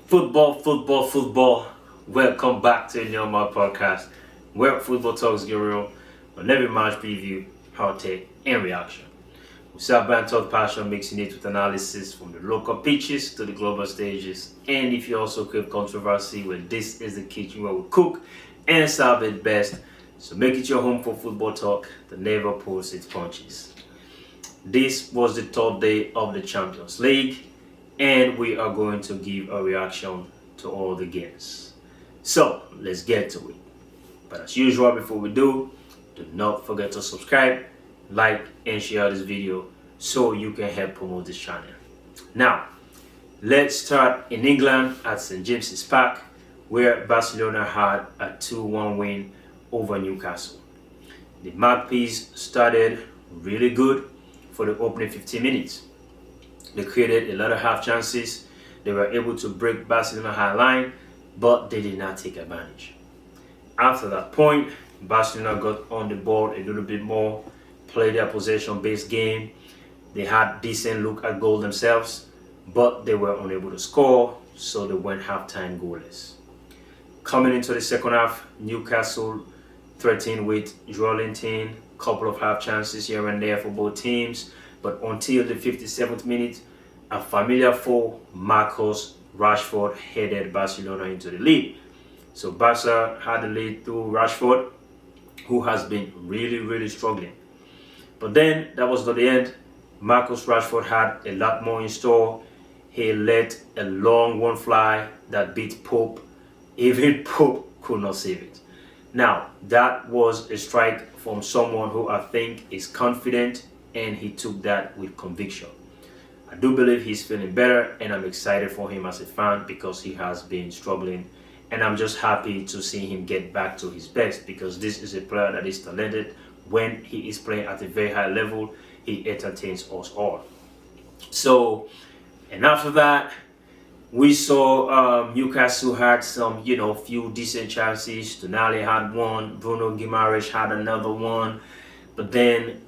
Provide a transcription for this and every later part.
Football. Welcome back to the Neo Matt Podcast, where football talks get real on every match preview, hot take, and reaction. We serve banter passion, mixing it with analysis from the local pitches to the global stages. And if you also crave controversy, well, this is the kitchen where we cook and serve it best. So make it your home for football talk that never pulls its punches. This was the third day of the Champions League, and we are going to give a reaction to all the games. So let's get to it. But as usual, before we do not forget to subscribe, like, and share this video so you can help promote this channel. Now, let's start in England at St. James's Park, where Barcelona had a 2-1 win over Newcastle. The Magpies started really good for the opening 15 minutes. They created a lot of half chances. They were able to break Barcelona high line, but they did not take advantage. After that point, Barcelona got on the ball a little bit more, played their possession-based game. They had decent look at goal themselves, but they were unable to score, so they went halftime goalless. Coming into the second half, Newcastle threatened with Joelinton, couple of half chances here and there for both teams, but until the 57th minute, a familiar foe, Rashford, headed Barcelona into the lead. So Barca had the lead through Rashford, who has been really struggling. But then that was not the end. Rashford had a lot more in store. He let a long one fly that beat Pope. Even Pope could not save it. Now, that was a strike from someone who I think is confident, and he took that with conviction. I do believe he's feeling better, and I'm excited for him as a fan because he has been struggling, and I'm just happy to see him get back to his best because this is a player that is talented. When he is playing at a very high level, he entertains us all. So, and after that, we saw Newcastle had some, few decent chances. Tonali had one, Bruno Guimaraes had another one. But then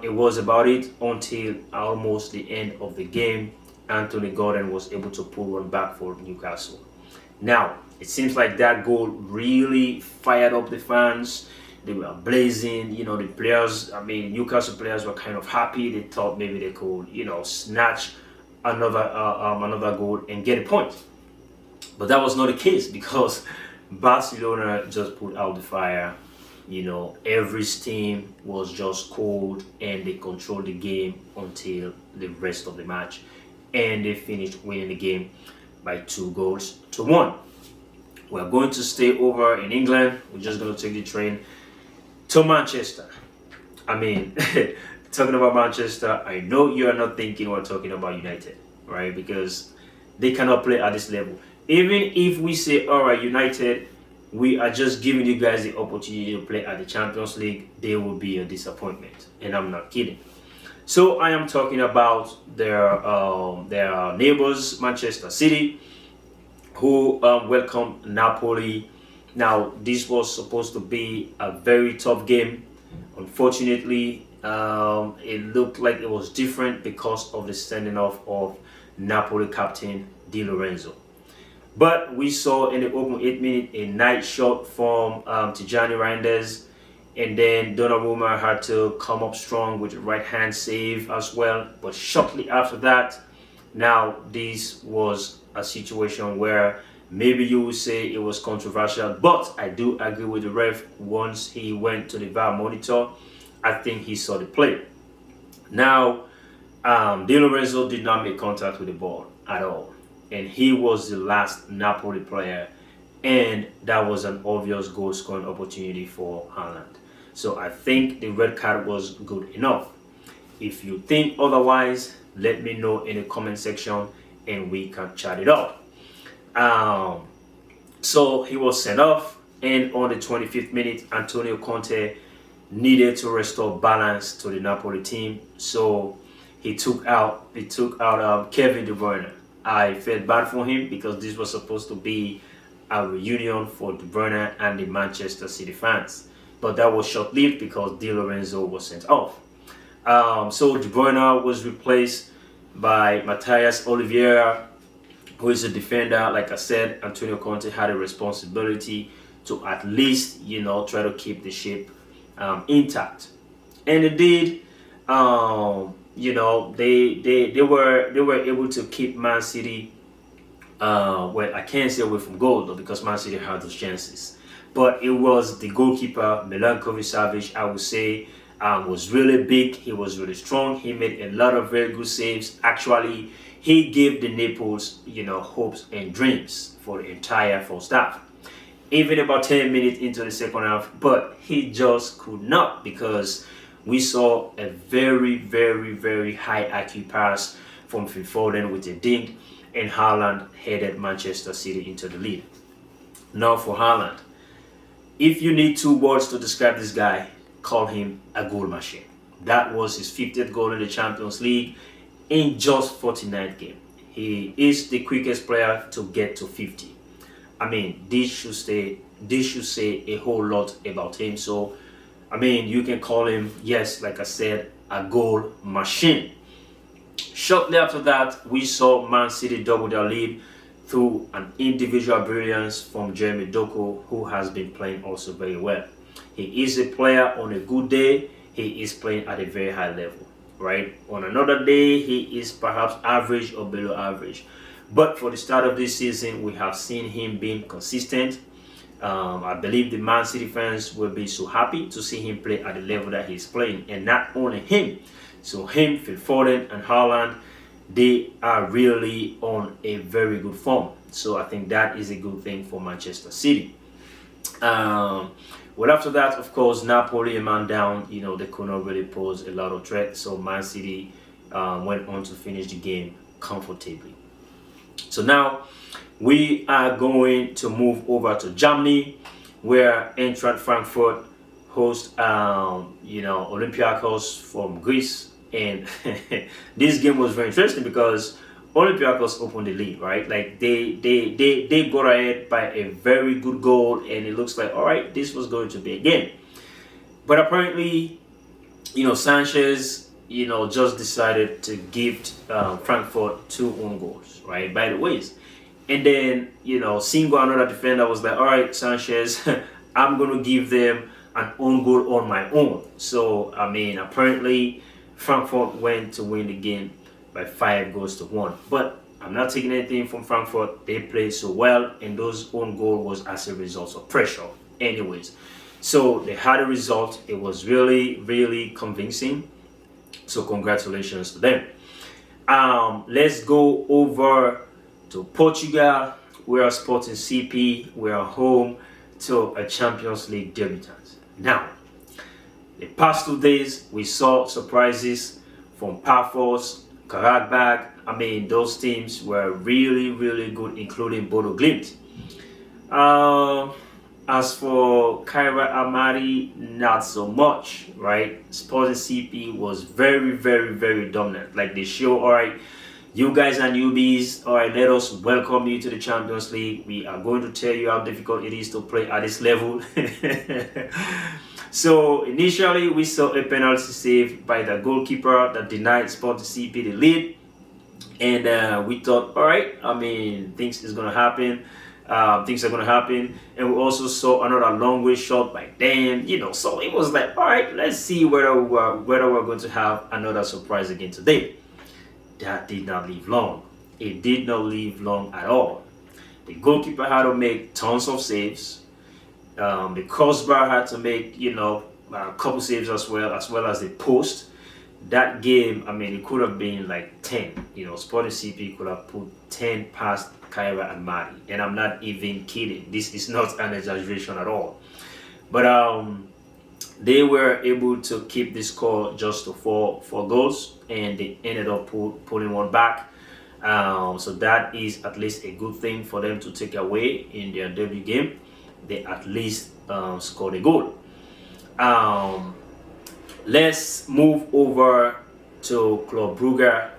it was about it until almost the end of the game. Anthony Gordon was able to pull one back for Newcastle. Now, it seems like that goal really fired up the fans. They were blazing, the players, Newcastle players were kind of happy. They thought maybe they could, snatch another goal and get a point. But that was not the case because Barcelona just put out the fire. Every team was just cold and they controlled the game until the rest of the match. And they finished winning the game by 2-1. We're going to stay over in England. We're just going to take the train to Manchester. Talking about Manchester, I know you are not thinking we're talking about United, right? Because they cannot play at this level. Even if we say, all right, United, we are just giving you guys the opportunity to play at the Champions League, they will be a disappointment. And I'm not kidding. So I am talking about their neighbors, Manchester City, who welcomed Napoli. Now, this was supposed to be a very tough game. Unfortunately, it looked like it was different because of the standing off of Napoli captain Di Lorenzo. But we saw in the opening 8 minutes a nice shot from Tijani Reinders, and then Donnarumma had to come up strong with a right hand save as well. But shortly after that, now this was a situation where maybe you would say it was controversial, but I do agree with the ref. Once he went to the VAR monitor, I think he saw the play. Now, Di Lorenzo did not make contact with the ball at all. And he was the last Napoli player. And that was an obvious goal scoring opportunity for Haaland. So I think the red card was good enough. If you think otherwise, let me know in the comment section and we can chat it up. So he was sent off. And on the 25th minute, Antonio Conte needed to restore balance to the Napoli team. So he took out Kevin De Bruyne. I felt bad for him because this was supposed to be a reunion for De Bruyne and the Manchester City fans. But that was short-lived because Di Lorenzo was sent off. So De Bruyne was replaced by Matthias Oliveira, who is a defender. Like I said, Antonio Conte had a responsibility to at least, try to keep the ship intact, and they did. They were able to keep Man City. Well, I can't say away from goal though, because Man City had those chances. But it was the goalkeeper, Milankovic-Savic, I would say, was really big. He was really strong. He made a lot of very good saves. Actually, he gave the Naples, hopes and dreams for the entire first half. Even about 10 minutes into the second half, but he just could not, because we saw a very, very, very high IQ pass from Phil Foden with a dink, and Haaland headed Manchester City into the lead. Now for Haaland, if you need 2 words to describe this guy, call him a goal machine. That was his 50th goal in the Champions League in just 49 games. He is the quickest player to get to 50. I mean, this should say a whole lot about him. So, I mean, you can call him, yes, like I said, a goal machine. Shortly after that, we saw Man City double their lead through an individual brilliance from Jeremy Doku, who has been playing also very well. He is a player on a good day. He is playing at a very high level, right? On another day, he is perhaps average or below average. But for the start of this season, we have seen him being consistent. I believe the Man City fans will be so happy to see him play at the level that he's playing. And not only him. So him, Phil Foden and Haaland, they are really on a very good form. So I think that is a good thing for Manchester City. Well, after that, of course, Napoli, a man down, they could not really pose a lot of threat. So Man City went on to finish the game comfortably. So now we are going to move over to Germany, where Eintracht Frankfurt host, Olympiacos from Greece. And this game was very interesting because Olympiacos opened the lead, right? Like they got ahead by a very good goal, and it looks like, all right, this was going to be a game. But apparently, Sanchez, just decided to give Frankfurt 2 own goals, right? By the ways. And then, Singo, another defender, was like, all right, Sanchez, I'm going to give them an own goal on my own. So, I mean, apparently Frankfurt went to win the game by 5-1. But I'm not taking anything from Frankfurt. They played so well, and those own goal was as a result of pressure. Anyways, so they had a result. It was really, really convincing. So congratulations to them. Let's go over to Portugal. We are Sporting CP. We are home to a Champions League debutant. Now, the past 2 days, we saw surprises from Pafos, Kairat. I mean, those teams were really, really good, including Bodo Glimt. As for Kairat Almaty, not so much, right? Sporting CP was very, very, very dominant. Like they show, all right, you guys are newbies. All right, let us welcome you to the Champions League. We are going to tell you how difficult it is to play at this level. So initially, we saw a penalty save by the goalkeeper that denied Sporting CP the lead. And we thought, all right, I mean, things are going to happen. And we also saw another long way shot by them, so it was like, all right, let's see whether we're going to have another surprise again today. That did not live long. It did not live long at all. The goalkeeper had to make tons of saves. The crossbar had to make, a couple saves as well as the post. That game, I mean, it could have been like 10. Sporting CP could have put 10 past Kairat and Almaty, and I'm not even kidding. This is not an exaggeration at all. But they were able to keep the score just to four goals, and they ended up pulling one back. So that is at least a good thing for them to take away in their debut game. They at least scored a goal. Let's move over to Club Brugge.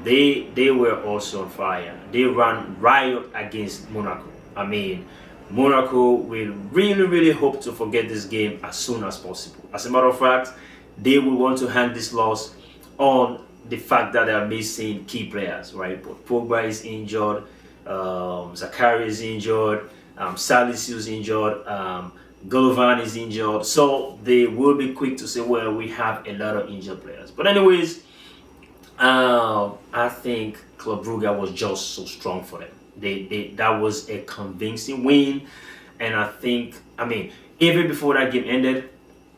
They were also on fire. They ran riot against Monaco. I mean, Monaco will really, really hope to forget this game as soon as possible. As a matter of fact, they will want to hang this loss on the fact that they are missing key players, right? But Pogba is injured, Zakaria is injured, Salisu is injured, Golovin is injured, so they will be quick to say, well, we have a lot of injured players. But anyways, I think Club Brugge was just so strong for them. That was a convincing win, and I think, even before that game ended,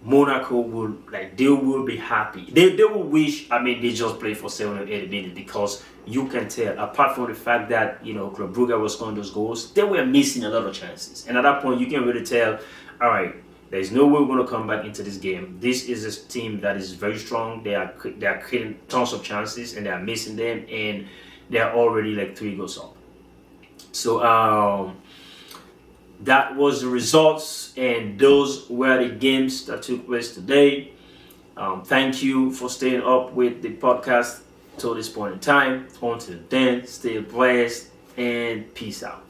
Monaco will be happy. They will wish, they just played for 7 or 8 minutes, because you can tell, apart from the fact that, Club Brugge was scoring those goals, they were missing a lot of chances. And at that point, you can really tell, all right, there's no way we're going to come back into this game. This is a team that is very strong. They are creating tons of chances, and they are missing them, and they are already 3 goals up. So, that was the results, and those were the games that took place today. Thank you for staying up with the podcast till this point in time. Until then, stay blessed and peace out.